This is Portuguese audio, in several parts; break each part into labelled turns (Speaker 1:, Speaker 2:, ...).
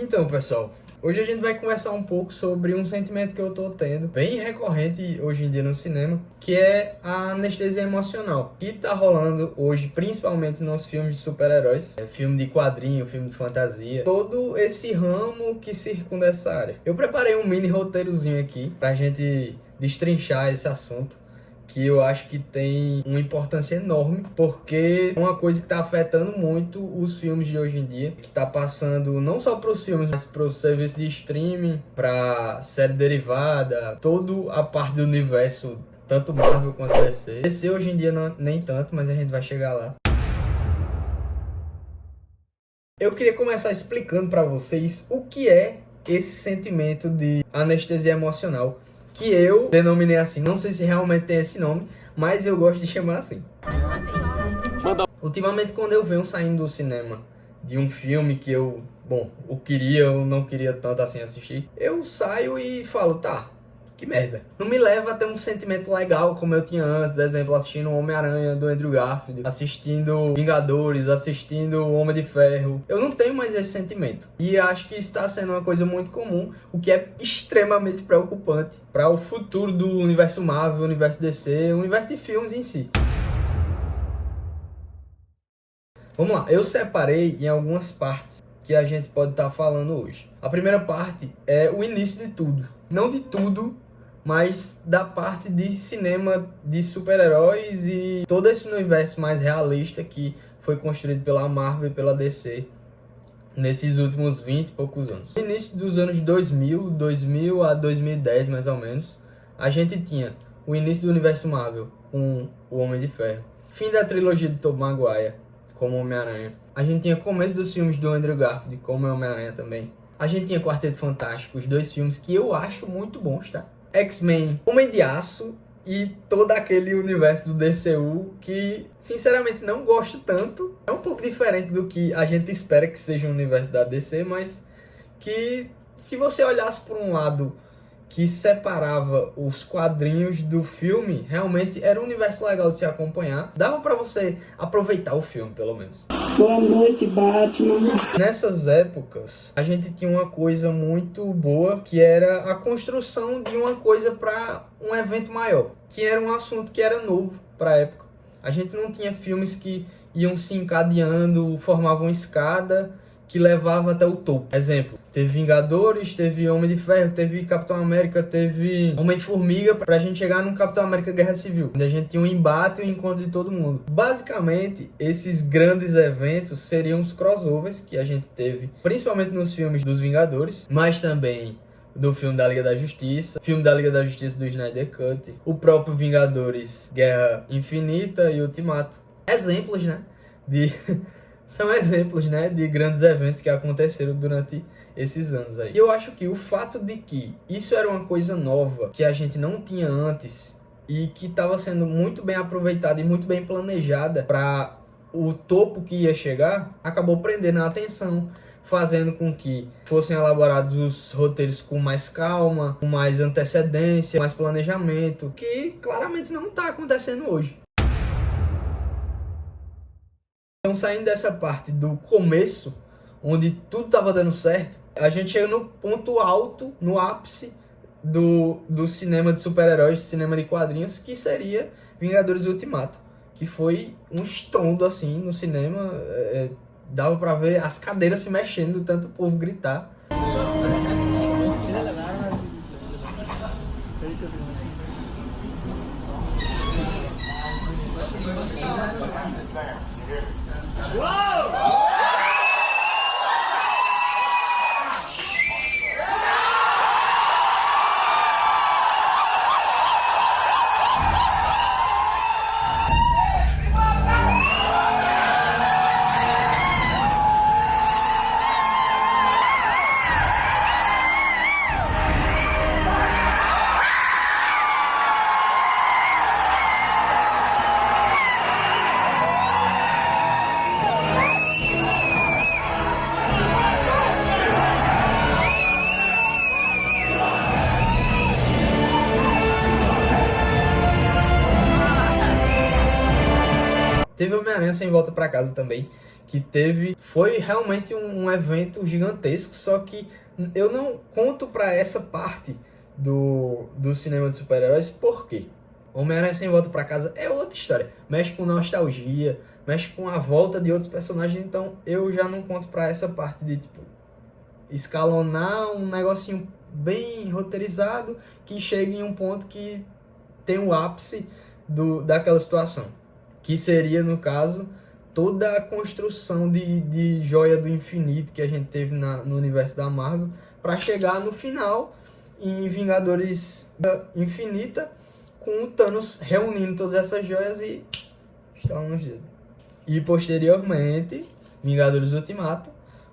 Speaker 1: Então, pessoal, hoje a gente vai conversar um pouco sobre um sentimento que eu tô tendo, bem recorrente hoje em dia no cinema, que é a anestesia emocional, que tá rolando hoje, principalmente nos filmes de super-heróis, filme de quadrinho, filme de fantasia, todo esse ramo que circunda essa área. Eu preparei um mini roteirozinho aqui pra gente destrinchar esse assunto, que eu acho que tem uma importância enorme, porque é uma coisa que está afetando muito os filmes de hoje em dia, que está passando não só para os filmes, mas para os serviços de streaming, para série derivada, toda a parte do universo, tanto Marvel quanto DC. DC hoje em dia não, nem tanto, mas a gente vai chegar lá. Eu queria começar explicando para vocês o que é esse sentimento de anestesia emocional, que eu denominei assim. Não sei se realmente tem esse nome, mas eu gosto de chamar assim. Ultimamente, quando eu venho saindo do cinema de um filme que eu queria ou não queria tanto assim assistir, eu saio e falo, tá, que merda. Não me leva a ter um sentimento legal como eu tinha antes, por exemplo, assistindo Homem-Aranha do Andrew Garfield, assistindo Vingadores, assistindo Homem de Ferro. Eu não tenho mais esse sentimento. E acho que está sendo uma coisa muito comum, o que é extremamente preocupante para o futuro do universo Marvel, universo DC, universo de filmes em si. Vamos lá, eu separei em algumas partes que a gente pode estar falando hoje. A primeira parte é o início de tudo. Não de tudo, mas da parte de cinema de super-heróis e todo esse universo mais realista que foi construído pela Marvel e pela DC nesses últimos 20 e poucos anos. No início dos anos 2000 a 2010 mais ou menos, a gente tinha o início do universo Marvel com o Homem de Ferro, fim da trilogia de Tobey Maguire como Homem-Aranha. A gente tinha começo dos filmes do Andrew Garfield como Homem-Aranha também. A gente tinha Quarteto Fantástico, os dois filmes que eu acho muito bons, tá? X-Men, Homem de Aço e todo aquele universo do DCU que, sinceramente, não gosto tanto. É um pouco diferente do que a gente espera que seja o universo da DC, mas que, se você olhasse por um lado que separava os quadrinhos do filme, realmente era um universo legal de se acompanhar. Dava pra você aproveitar o filme, pelo menos.
Speaker 2: Boa noite, Batman.
Speaker 1: Nessas épocas, a gente tinha uma coisa muito boa, que era a construção de uma coisa para um evento maior, que era um assunto que era novo para a época. A gente não tinha filmes que iam se encadeando, formavam escada que levava até o topo. Exemplo, teve Vingadores, teve Homem de Ferro, teve Capitão América, teve Homem-Formiga, pra gente chegar no Capitão América Guerra Civil, onde a gente tinha um embate e um encontro de todo mundo. Basicamente, esses grandes eventos seriam os crossovers que a gente teve, principalmente nos filmes dos Vingadores, mas também do filme da Liga da Justiça, filme da Liga da Justiça do Snyder Cut, o próprio Vingadores Guerra Infinita e Ultimato. Exemplos, né? São exemplos, né, de grandes eventos que aconteceram durante esses anos aí. E eu acho que o fato de que isso era uma coisa nova, que a gente não tinha antes, e que estava sendo muito bem aproveitada e muito bem planejada para o topo que ia chegar, acabou prendendo a atenção, fazendo com que fossem elaborados os roteiros com mais calma, com mais antecedência, mais planejamento, que claramente não está acontecendo hoje. Então, saindo dessa parte do começo, onde tudo estava dando certo, a gente chega no ponto alto, no ápice do cinema de super-heróis, cinema de quadrinhos, que seria Vingadores Ultimato, que foi um estrondo assim no cinema, dava para ver as cadeiras se mexendo, tanto o povo gritar. Teve Homem-Aranha Sem Volta Pra Casa também, que teve foi realmente um evento gigantesco, só que eu não conto para essa parte do cinema de super-heróis, por quê? Homem-Aranha Sem Volta para Casa é outra história, mexe com nostalgia, mexe com a volta de outros personagens, então eu já não conto para essa parte de tipo escalonar um negocinho bem roteirizado que chega em um ponto que tem o ápice daquela situação, que seria, no caso, toda a construção de joia do infinito que a gente teve no universo da Marvel, para chegar no final em Vingadores da Infinita, com o Thanos reunindo todas essas joias e estalando nos dedos. E posteriormente, Vingadores Ultimato,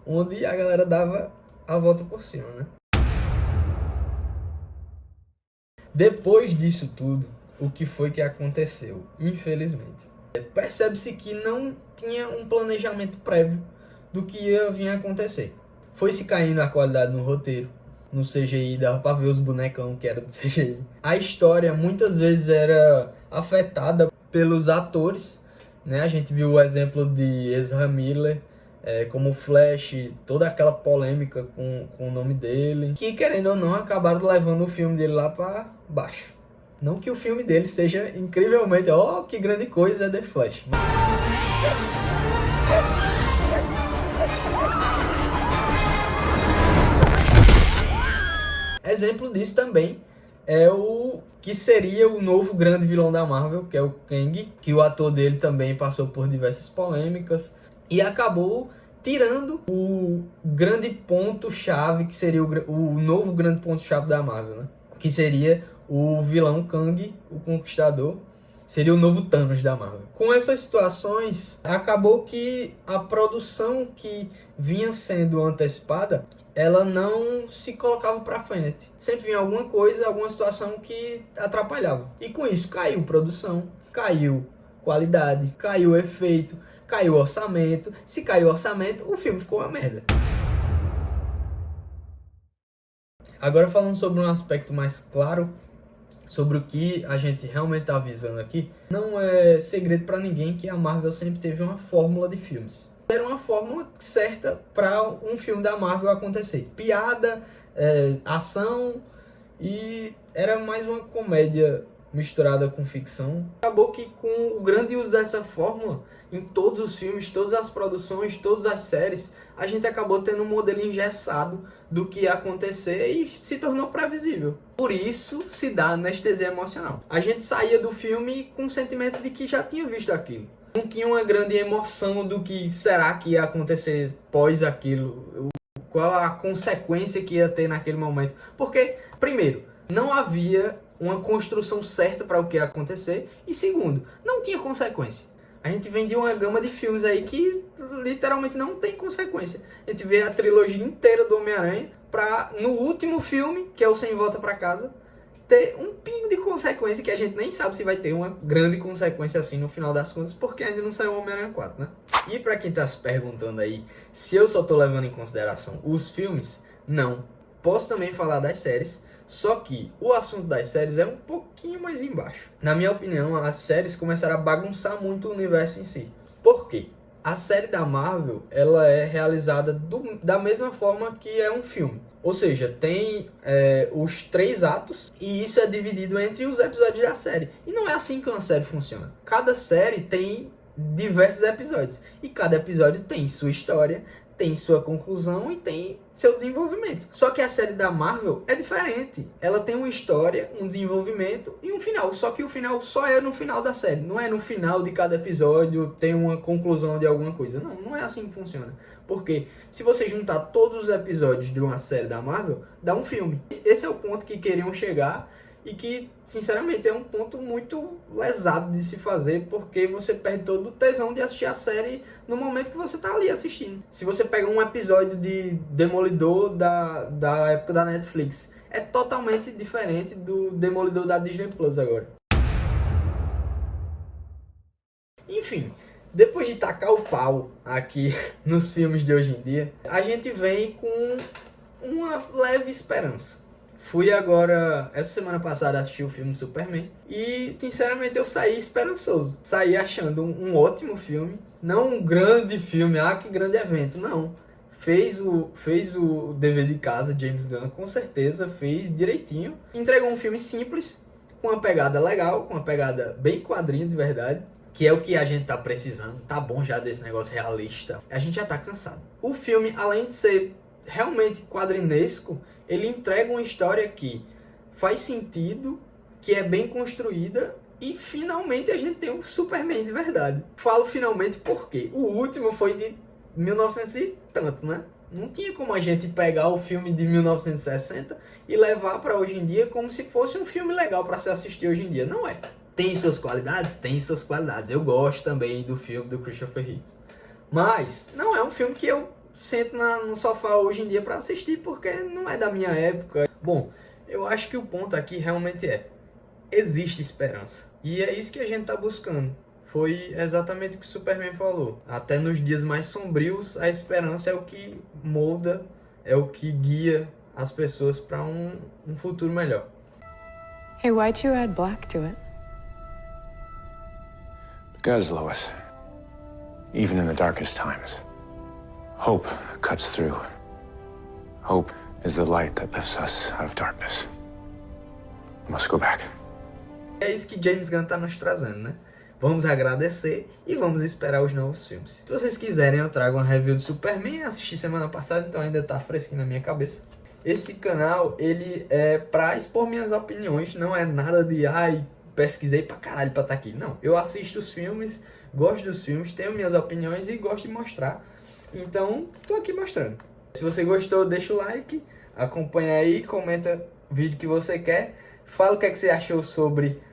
Speaker 1: onde a galera dava a volta por cima, né? Depois disso tudo, o que foi que aconteceu? Infelizmente, percebe-se que não tinha um planejamento prévio do que ia vir a acontecer. Foi-se caindo a qualidade no roteiro, no CGI, dava pra ver os bonecão que era do CGI. A história muitas vezes era afetada pelos atores, né? A gente viu o exemplo de Ezra Miller, como Flash, toda aquela polêmica com o nome dele, que querendo ou não acabaram levando o filme dele lá pra baixo. Não que o filme dele seja incrivelmente, que grande coisa é The Flash. Exemplo disso também é o que seria o novo grande vilão da Marvel, que é o Kang, que o ator dele também passou por diversas polêmicas e acabou tirando o grande ponto-chave, que seria o novo grande ponto-chave da Marvel, né? Que seria o vilão Kang, o Conquistador, seria o novo Thanos da Marvel. Com essas situações, acabou que a produção que vinha sendo antecipada, ela não se colocava para frente. Sempre vinha alguma coisa, alguma situação que atrapalhava. E com isso caiu produção, caiu qualidade, caiu efeito, caiu orçamento. Se caiu orçamento, o filme ficou uma merda. Agora falando sobre um aspecto mais claro, sobre o que a gente realmente está avisando aqui, não é segredo para ninguém que a Marvel sempre teve uma fórmula de filmes. Era uma fórmula certa para um filme da Marvel acontecer. Piada, ação, e era mais uma comédia misturada com ficção. Acabou que com o grande uso dessa fórmula, em todos os filmes, todas as produções, todas as séries, a gente acabou tendo um modelo engessado do que ia acontecer e se tornou previsível. Por isso se dá anestesia emocional. A gente saía do filme com o sentimento de que já tinha visto aquilo. Não tinha uma grande emoção do que será que ia acontecer pós aquilo, qual a consequência que ia ter naquele momento. Porque, primeiro, não havia uma construção certa para o que ia acontecer, e segundo, não tinha consequência. A gente vem de uma gama de filmes aí que literalmente não tem consequência. A gente vê a trilogia inteira do Homem-Aranha para, no último filme, que é o Sem Volta para Casa, ter um pingo de consequência que a gente nem sabe se vai ter uma grande consequência assim no final das contas, porque ainda não saiu o Homem-Aranha 4, né? E para quem tá se perguntando aí se eu só tô levando em consideração os filmes, não. Posso também falar das séries, só que o assunto das séries é um pouquinho mais embaixo. Na minha opinião, as séries começaram a bagunçar muito o universo em si. Por quê? A série da Marvel, ela é realizada da mesma forma que é um filme. Ou seja, tem os 3 atos e isso é dividido entre os episódios da série. E não é assim que uma série funciona. Cada série tem diversos episódios. E cada episódio tem sua história, tem sua conclusão e tem seu desenvolvimento. Só que a série da Marvel é diferente. Ela tem uma história, um desenvolvimento e um final. Só que o final só é no final da série. Não é no final de cada episódio tem uma conclusão de alguma coisa. Não, não é assim que funciona. Porque se você juntar todos os episódios de uma série da Marvel, dá um filme. Esse é o ponto que queriam chegar e que, sinceramente, é um ponto muito lesado de se fazer, porque você perde todo o tesão de assistir a série no momento que você tá ali assistindo. Se você pega um episódio de Demolidor da época da Netflix, é totalmente diferente do Demolidor da Disney Plus agora. Enfim, depois de tacar o pau aqui nos filmes de hoje em dia, a gente vem com uma leve esperança. Fui agora, essa semana passada, assistir o filme Superman e, sinceramente, eu saí esperançoso. Saí achando um ótimo filme, não um grande filme, que grande evento, não. Fez o dever de casa, James Gunn, com certeza, fez direitinho. Entregou um filme simples, com uma pegada legal, com uma pegada bem quadrinho de verdade, que é o que a gente tá precisando. Tá bom já desse negócio realista. A gente já tá cansado. O filme, além de ser realmente quadrinesco, ele entrega uma história que faz sentido, que é bem construída e finalmente a gente tem um Superman de verdade. Falo finalmente porque o último foi de 1900 e tanto, né? Não tinha como a gente pegar o filme de 1960 e levar para hoje em dia como se fosse um filme legal para se assistir hoje em dia. Não é. Tem suas qualidades? Tem suas qualidades. Eu gosto também do filme do Christopher Reeves. Mas não é um filme que eu sento no sofá hoje em dia para assistir, porque não é da minha época. Bom, eu acho que o ponto aqui realmente existe esperança. E é isso que a gente tá buscando. Foi exatamente o que o Superman falou. Até nos dias mais sombrios, a esperança é o que molda, é o que guia as pessoas para um futuro melhor.
Speaker 3: Hey, why'd you add black to it?
Speaker 4: Because, Lois, even in the darkest times, hope cuts through. Hope is the light that lifts us out of darkness. I must go back.
Speaker 1: É isso que James Gunn tá nos trazendo, né? Vamos agradecer e vamos esperar os novos filmes. Se vocês quiserem, eu trago uma review do Superman. Assisti semana passada, então ainda tá fresquinho na minha cabeça. Esse canal, ele é pra expor minhas opiniões, não é nada de pesquisei pra caralho pra estar aqui. Não, eu assisto os filmes, gosto dos filmes, tenho minhas opiniões e gosto de mostrar. Então, tô aqui mostrando. Se você gostou, deixa o like, acompanha aí, comenta o vídeo que você quer. Fala o que é que você achou sobre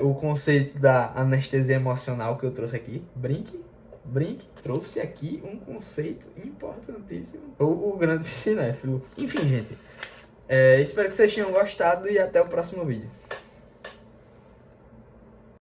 Speaker 1: o conceito da anestesia emocional que eu trouxe aqui. Brinque. Trouxe aqui um conceito importantíssimo. O grande cinéfilo. Enfim, gente. Espero que vocês tenham gostado e até o próximo vídeo.